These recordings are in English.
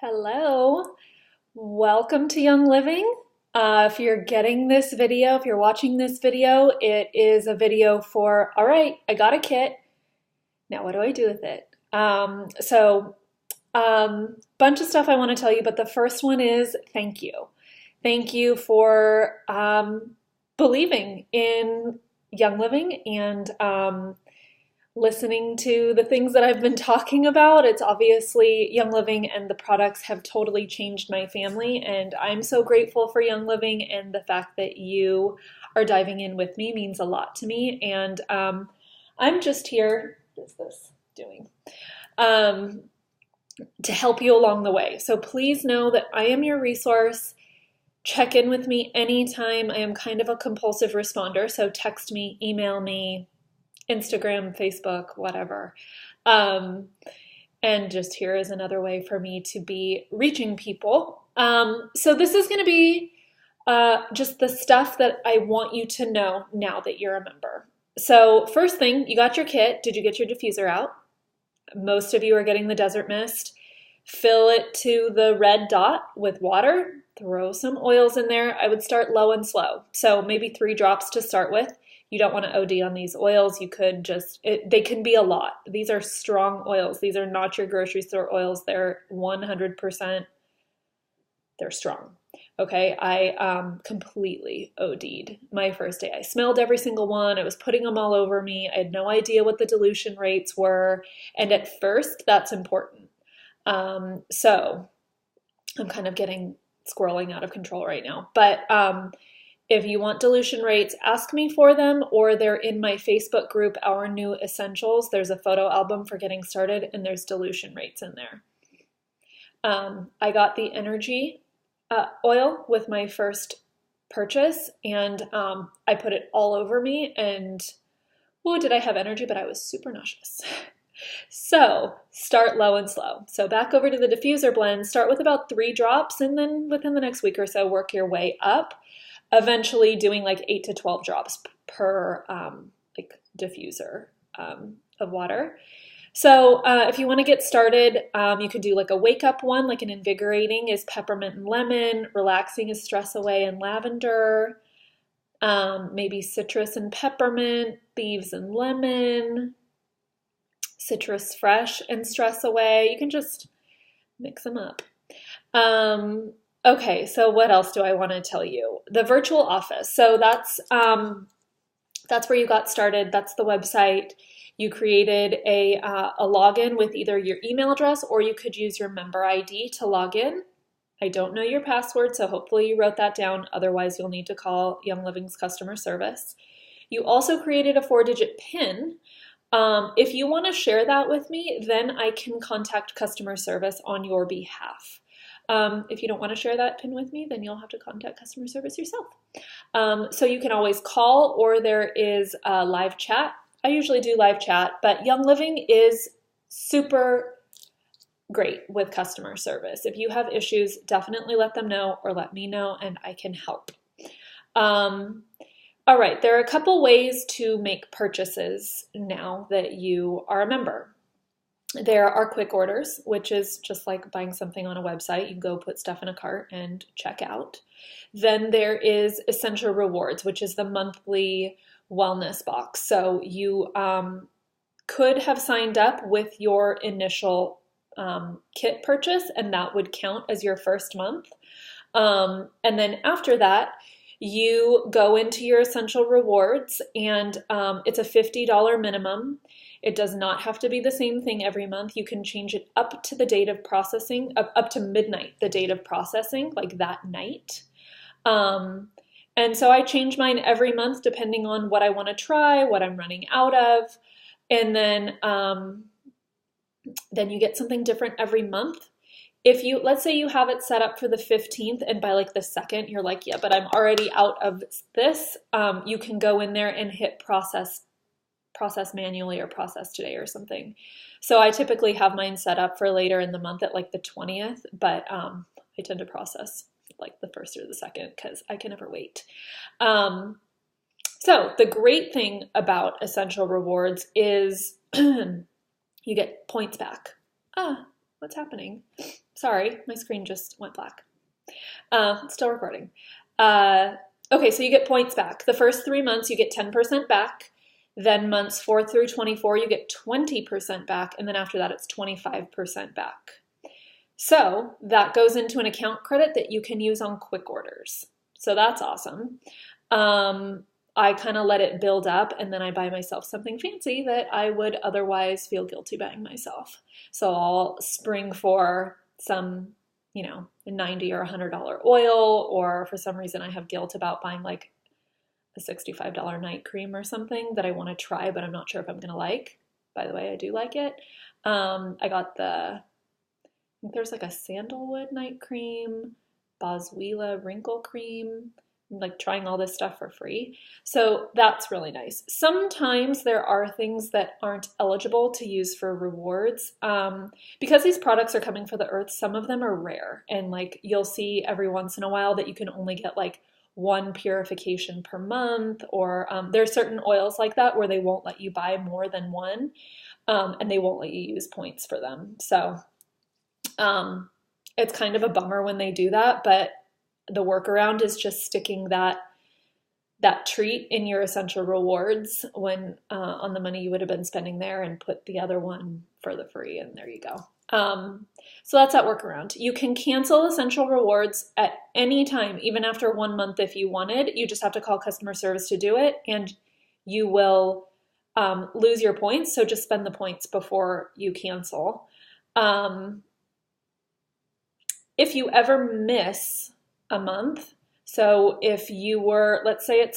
Hello, welcome to Young Living. If you're getting this video, if you're watching this video, it is a video for, all right, I got a kit. Now what do I do with it? Bunch of stuff I want to tell you, but the first one is thank you. Thank you for believing in Young Living and listening to the things that I've been talking about. It's obviously Young Living and the products have totally changed my family, and I'm so grateful for Young Living, and the fact that you are diving in with me means a lot to me. And I'm just here, what is this doing? To help you along the way. So please know that I am your resource. Check in with me anytime. I am kind of a compulsive responder, so text me, email me, Instagram, Facebook, whatever. And just here is another way for me to be reaching people. So this is going to be just the stuff that I want you to know now that you're a member. So first thing, you got your kit. Did you get your diffuser out? Most of you are getting the Desert Mist. Fill it to the red dot with water. Throw some oils in there. I would start low and slow. So maybe 3 drops to start with. You don't want to OD on these oils. You could just, they can be a lot. These are strong oils. These are not your grocery store oils. They're 100%, they're strong. Okay, I completely OD'd my first day. I smelled every single one. I was putting them all over me. I had no idea what the dilution rates were. And at first, that's important. So I'm kind of getting squirreling out of control right now. But if you want dilution rates, ask me for them, or they're in my Facebook group, Our New Essentials. There's a photo album for getting started, and there's dilution rates in there. I got the Energy oil with my first purchase, and I put it all over me, and oh, did I have energy, but I was super nauseous. So start low and slow. So back over to the diffuser blend, start with about 3 drops, and then within the next week or so, work your way up. Eventually doing like 8 to 12 drops per like diffuser of water. So if you want to get started, you could do like a wake up one, like an invigorating is peppermint and lemon, relaxing is stress away and lavender, maybe citrus and peppermint, leaves and lemon, citrus fresh and stress away. You can just mix them up. Okay, so what else do I want to tell you? The virtual office. So that's where you got started. That's the website. You created a login with either your email address, or you could use your member ID to log in. I don't know your password, so hopefully you wrote that down. Otherwise, you'll need to call Young Living's customer service. You also created a 4-digit PIN. If you want to share that with me, then I can contact customer service on your behalf. If you don't want to share that PIN with me, then you'll have to contact customer service yourself. So you can always call, or there is a live chat. I usually do live chat, but Young Living is super great with customer service. If you have issues, definitely let them know or let me know, and I can help. All right, there are a couple ways to make purchases now that you are a member. There are quick orders, which is just like buying something on a website. You go put stuff in a cart and check out. Then there is Essential Rewards, which is the monthly wellness box. So you could have signed up with your initial kit purchase, and that would count as your first month. And then after that, you go into your Essential Rewards, and it's a $50 minimum. It does not have to be the same thing every month. You can change it up to the date of processing, up to midnight, the date of processing, like that night. And so I change mine every month depending on what I want to try, what I'm running out of. And then you get something different every month. If you, let's say you have it set up for the 15th, and by like the 2nd, you're like, yeah, but I'm already out of this, you can go in there and hit process manually or process today or something. So I typically have mine set up for later in the month at like the 20th, but I tend to process like the 1st or the 2nd because I can never wait. So the great thing about Essential Rewards is you get points back. What's happening? Sorry, my screen just went black. Still recording. Okay, so you get points back. The first 3 months, you get 10% back. Then months 4 through 24, you get 20% back. And then after that, it's 25% back. So that goes into an account credit that you can use on quick orders. So that's awesome. I kind of let it build up, and then I buy myself something fancy that I would otherwise feel guilty buying myself. So I'll spring for some, $90 or $100 oil, or for some reason I have guilt about buying like a $65 night cream or something that I want to try, but I'm not sure if I'm going to like. By the way, I do like it. I got I think there's like a sandalwood night cream, Boswellia wrinkle cream. I'm like trying all this stuff for free. So that's really nice. Sometimes there are things that aren't eligible to use for rewards. Because these products are coming for the earth, some of them are rare. And like you'll see every once in a while that you can only get like one purification per month, or there's certain oils like that where they won't let you buy more than one, and they won't let you use points for them. So it's kind of a bummer when they do that, but the workaround is just sticking that treat in your essential rewards when on the money you would have been spending there, and put the other one for the free, and there you go. So that's that workaround. You can cancel essential rewards at any time, even after 1 month if you wanted. You just have to call customer service to do it, and you will lose your points. So just spend the points before you cancel. If you ever miss a month, so if you were, let's say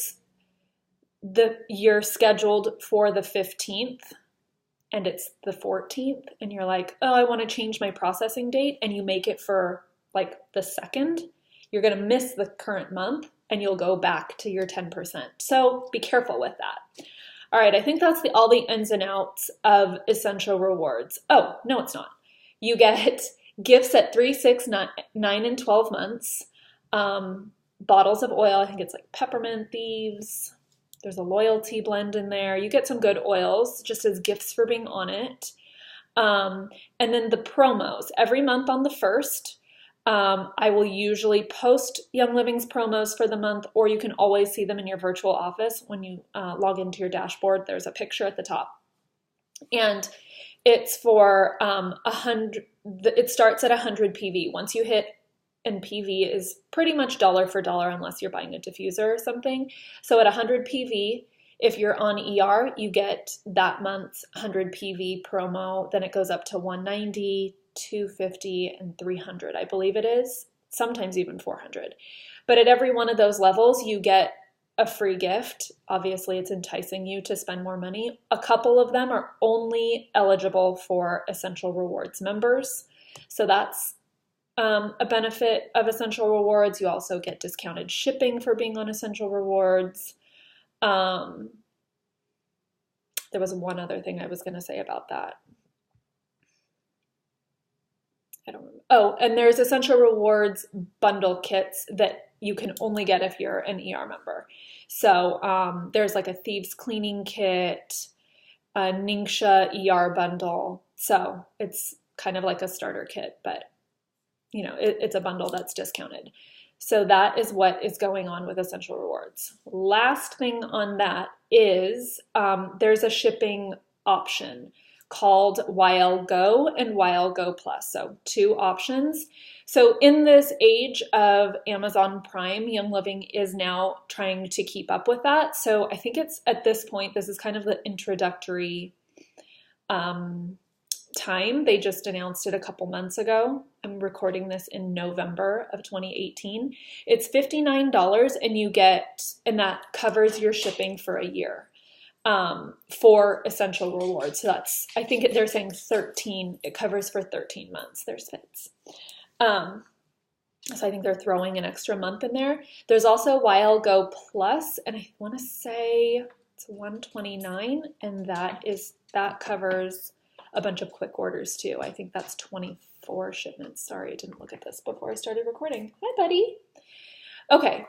you're scheduled for the 15th and it's the 14th, and you're like, oh, I want to change my processing date, and you make it for like the 2nd, you're going to miss the current month and you'll go back to your 10%. So be careful with that. All right, I think that's all the ins and outs of essential rewards. Oh, no, it's not. You get gifts at 3, 6, 9, and 12 months. Bottles of oil, I think it's like Peppermint Thieves. There's a loyalty blend in there. You get some good oils just as gifts for being on it. And then the promos. Every month on the 1st, I will usually post Young Living's promos for the month, or you can always see them in your virtual office. When you log into your dashboard, there's a picture at the top. And it's for 100, it starts at 100 PV. Once you hit, and PV is pretty much dollar for dollar unless you're buying a diffuser or something. So at 100 PV, if you're on ER, you get that month's 100 PV promo. Then it goes up to 190, 250, and 300, I believe it is. Sometimes even 400. But at every one of those levels, you get a free gift. Obviously, it's enticing you to spend more money. A couple of them are only eligible for Essential Rewards members. So that's a benefit of Essential Rewards. You also get discounted shipping for being on Essential Rewards. There was one other thing I was going to say about that. I don't remember. Oh, and there's Essential Rewards bundle kits that you can only get if you're an ER member. So there's like a Thieves cleaning kit, a Ningxia ER bundle. So it's kind of like a starter kit, but it's a bundle that's discounted. So that is what is going on with Essential Rewards. Last thing on that is there's a shipping option called YL Go and YL Go Plus. So 2 options. So in this age of Amazon Prime, Young Living is now trying to keep up with that. So I think it's at this point, this is kind of the introductory time. They just announced it a couple months ago. I'm recording this in November of 2018. It's $59 and that covers your shipping for a year for Essential Rewards. So I think they're saying 13, it covers for 13 months. There's fits. So I think they're throwing an extra month in there. There's also YL Go Plus, and I want to say it's $129, and that covers a bunch of quick orders too. I think that's 24 shipments. Sorry, I didn't look at this before I started recording. Hi, buddy. Okay.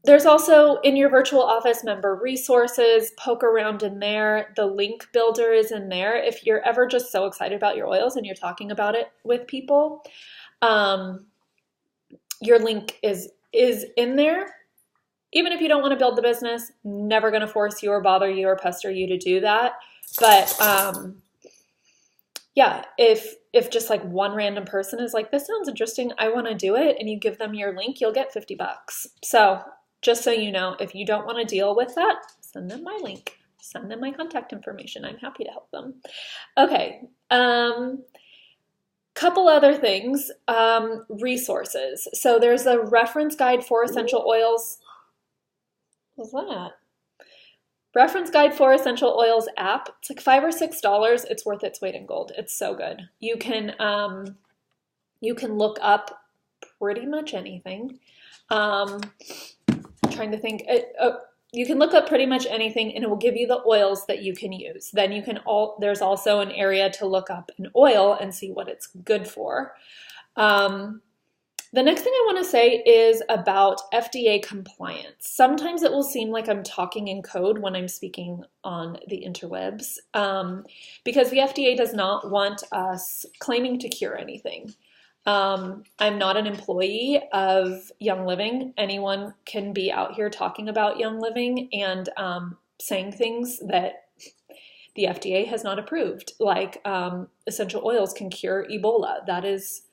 There's also in your virtual office member resources, poke around in there. The link builder is in there. If you're ever just so excited about your oils and you're talking about it with people, your link is in there. Even if you don't want to build the business, never going to force you or bother you or pester you to do that. But yeah, if just like one random person is like, this sounds interesting, I want to do it, and you give them your link, you'll get $50. So just so you know, if you don't want to deal with that, send them my link. Send them my contact information. I'm happy to help them. Okay. Couple other things. Resources. So there's a reference guide for essential oils. What's that? Reference Guide for Essential Oils app. It's like $5 or $6. It's worth its weight in gold. It's so good. You can look up pretty much anything. Trying to think. You can look up pretty much anything, and it will give you the oils that you can use. Then you can there's also an area to look up an oil and see what it's good for. The next thing I want to say is about FDA compliance. Sometimes it will seem like I'm talking in code when I'm speaking on the interwebs, because the FDA does not want us claiming to cure anything. I'm not an employee of Young Living. Anyone can be out here talking about Young Living and saying things that the FDA has not approved, like essential oils can cure Ebola. That is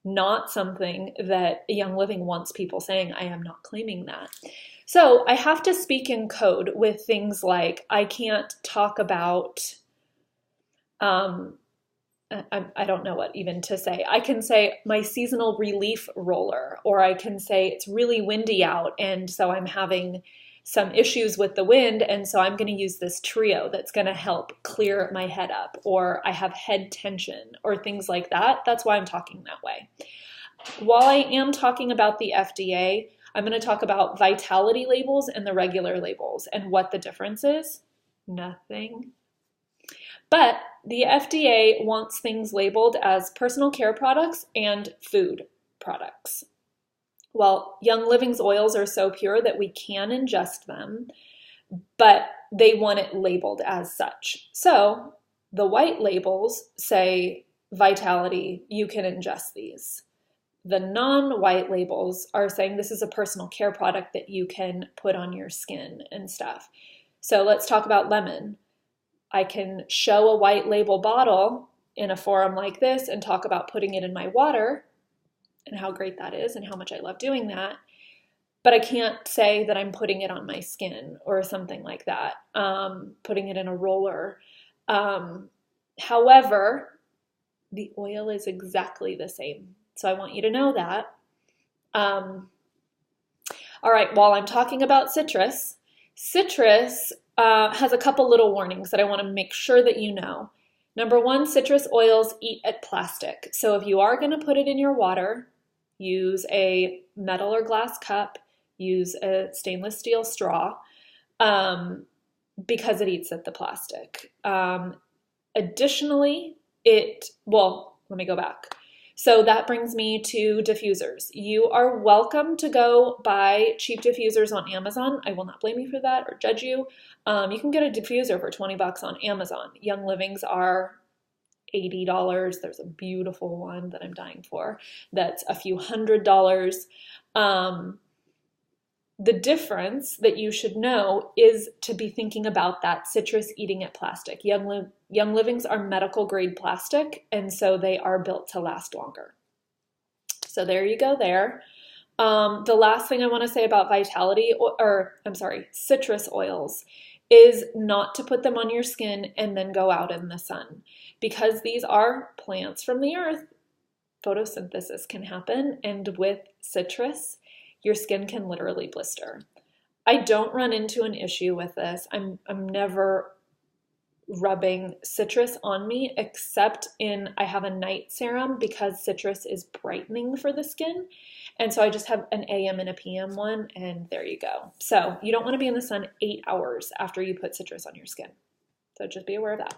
not something that Young Living wants people saying. I am not claiming that. So I have to speak in code with things like, I can't talk about, I don't know what even to say. I can say my seasonal relief roller, or I can say it's really windy out and so I'm having some issues with the wind, and so I'm going to use this trio that's going to help clear my head up, or I have head tension, or things like that. That's why I'm talking that way. While I am talking about the FDA, I'm going to talk about vitality labels and the regular labels and what the difference is. Nothing. But the FDA wants things labeled as personal care products and food products. Well, Young Living's oils are so pure that we can ingest them, but they want it labeled as such. So the white labels say, Vitality, you can ingest these. The non-white labels are saying this is a personal care product that you can put on your skin and stuff. So let's talk about lemon. I can show a white label bottle in a forum like this and talk about putting it in my water and how great that is and how much I love doing that. But I can't say that I'm putting it on my skin or something like that, putting it in a roller. However, the oil is exactly the same. So I want you to know that. All right, while I'm talking about citrus has a couple little warnings that I want to make sure that you know. Number one, citrus oils eat at plastic. So if you are going to put it in your water, use a metal or glass cup, use a stainless steel straw, because it eats at the plastic. Additionally, let me go back. So that brings me to diffusers. You are welcome to go buy cheap diffusers on Amazon. I will not blame you for that or judge you. You can get a diffuser for $20 on Amazon. Young Living's are $80. There's a beautiful one that I'm dying for that's a few $100s. The difference that you should know is to be thinking about that citrus eating at plastic. Young Livings are medical grade plastic, and so they are built to last longer. So there you go there. The last thing I want to say about citrus oils is not to put them on your skin and then go out in the sun. Because these are plants from the earth, photosynthesis can happen, and with citrus, your skin can literally blister. I don't run into an issue with this. I'm never rubbing citrus on me, except I have a night serum because citrus is brightening for the skin. And so I just have an AM and a PM one, and there you go. So you don't want to be in the sun 8 hours after you put citrus on your skin. So just be aware of that.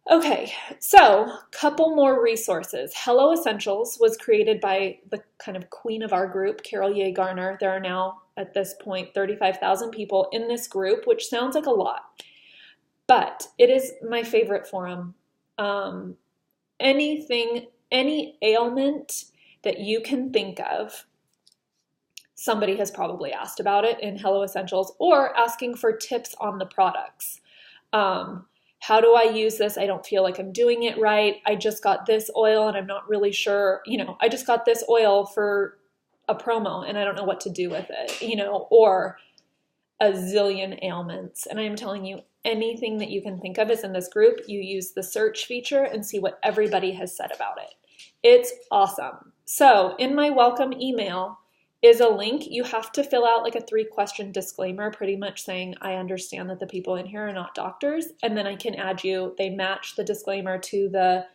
Okay, so couple more resources. Hello Essentials was created by the kind of queen of our group, Carol Ye Garner. There are now, at this point, 35,000 people in this group, which sounds like a lot, but it is my favorite forum. Any ailment that you can think of, somebody has probably asked about it in Hello Essentials or asking for tips on the products. How do I use this? I don't feel like I'm doing it right. I just got this oil and I'm not really sure, I just got this oil for a promo and I don't know what to do with it, or a zillion ailments. And I'm telling you, anything that you can think of is in this group. You use the search feature and see what everybody has said about it. It's awesome. So in my welcome email is a link. You have to fill out like a 3-question disclaimer, pretty much saying, I understand that the people in here are not doctors. And then I can add you. They match the disclaimer to the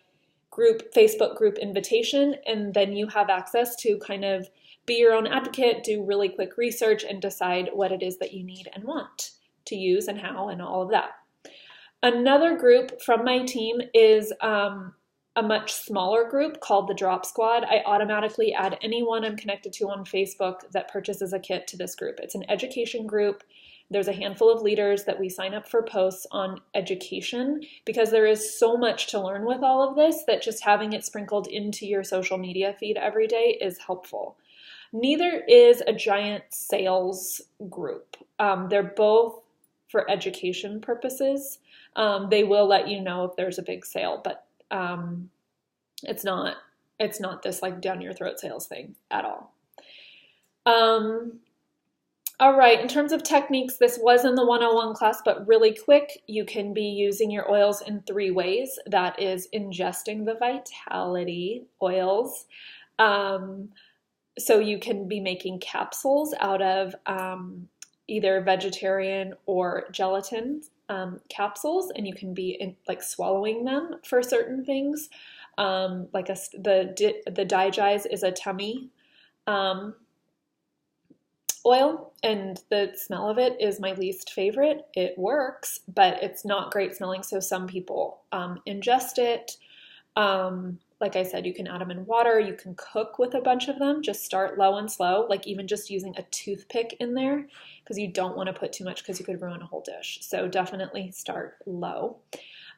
group, Facebook group invitation. And then you have access to kind of be your own advocate, do really quick research, and decide what it is that you need and want to use and how and all of that. Another group from my team is a much smaller group called the Drop Squad. I automatically add anyone I'm connected to on Facebook that purchases a kit to this group. It's an education group. There's a handful of leaders that we sign up for posts on education because there is so much to learn with all of this that just having it sprinkled into your social media feed every day is helpful. Neither is a giant sales group. They're both for education purposes. They will let you know if there's a big sale, but it's not this like down your throat sales thing at all. All right, in terms of techniques, this was in the 101 class, but really quick, you can be using your oils in 3 ways. That is ingesting the Vitality oils. So you can be making capsules out of either vegetarian or gelatin capsules, and you can be swallowing them for certain things. The Digize is a tummy oil, and the smell of it is my least favorite. It works, but it's not great smelling, so some people ingest it. Like I said, you can add them in water. You can cook with a bunch of them. Just start low and slow, like even just using a toothpick in there, because you don't want to put too much because you could ruin a whole dish. So definitely start low.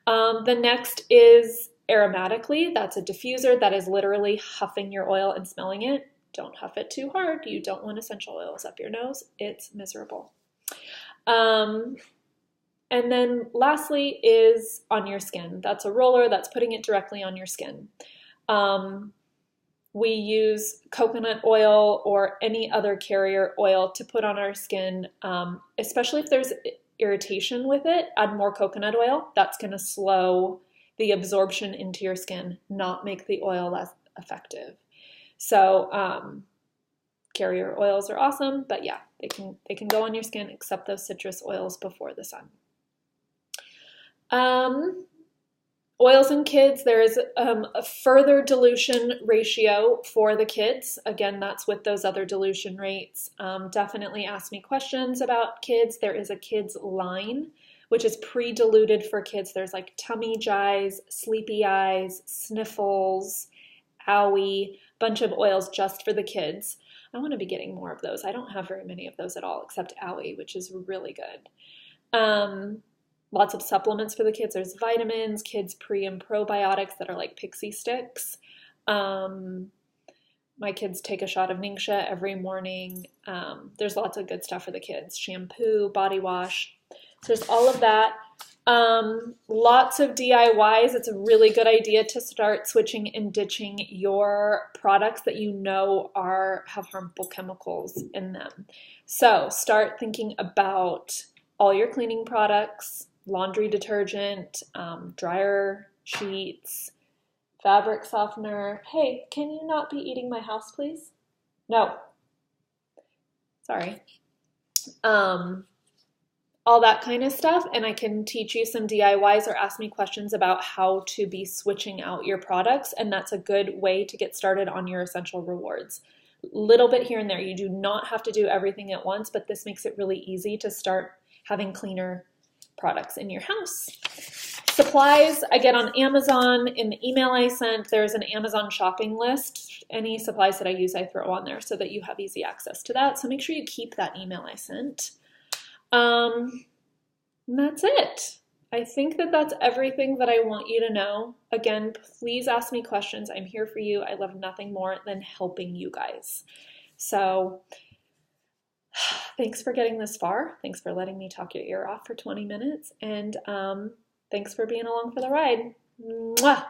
The next is aromatically. That's a diffuser that is literally huffing your oil and smelling it. Don't huff it too hard. You don't want essential oils up your nose. It's miserable. And then lastly is on your skin. That's a roller that's putting it directly on your skin. We use coconut oil or any other carrier oil to put on our skin, especially if there's irritation with it. Add more coconut oil. That's going to slow the absorption into your skin, not make the oil less effective. So carrier oils are awesome, but yeah, they can go on your skin except those citrus oils before the sun. Oils in kids, there is a further dilution ratio for the kids. Again, that's with those other dilution rates. Definitely ask me questions about kids. There is a kids line, which is pre-diluted for kids. There's like tummy jize, sleepy eyes, sniffles, owie, bunch of oils just for the kids. I want to be getting more of those. I don't have very many of those at all, except owie, which is really good. Lots of supplements for the kids. There's vitamins, kids pre and probiotics that are like pixie sticks. My kids take a shot of Ningxia every morning. There's lots of good stuff for the kids. Shampoo, body wash. So there's all of that. Lots of DIYs. It's a really good idea to start switching and ditching your products that you know have harmful chemicals in them. So start thinking about all your cleaning products, laundry detergent, dryer sheets, fabric softener. Hey, can you not be eating my house, please? No. Sorry. All that kind of stuff, and I can teach you some DIYs or ask me questions about how to be switching out your products, and that's a good way to get started on your essential rewards. Little bit here and there. You do not have to do everything at once, but this makes it really easy to start having cleaner products in your house. Supplies I get on Amazon. In the email I sent, there's an Amazon shopping list. Any supplies that I use, I throw on there so that you have easy access to that. So make sure you keep that email I sent. And that's it. I think that that's everything that I want you to know. Again, please ask me questions. I'm here for you. I love nothing more than helping you guys. So thanks for getting this far. Thanks for letting me talk your ear off for 20 minutes. And thanks for being along for the ride. Mwah!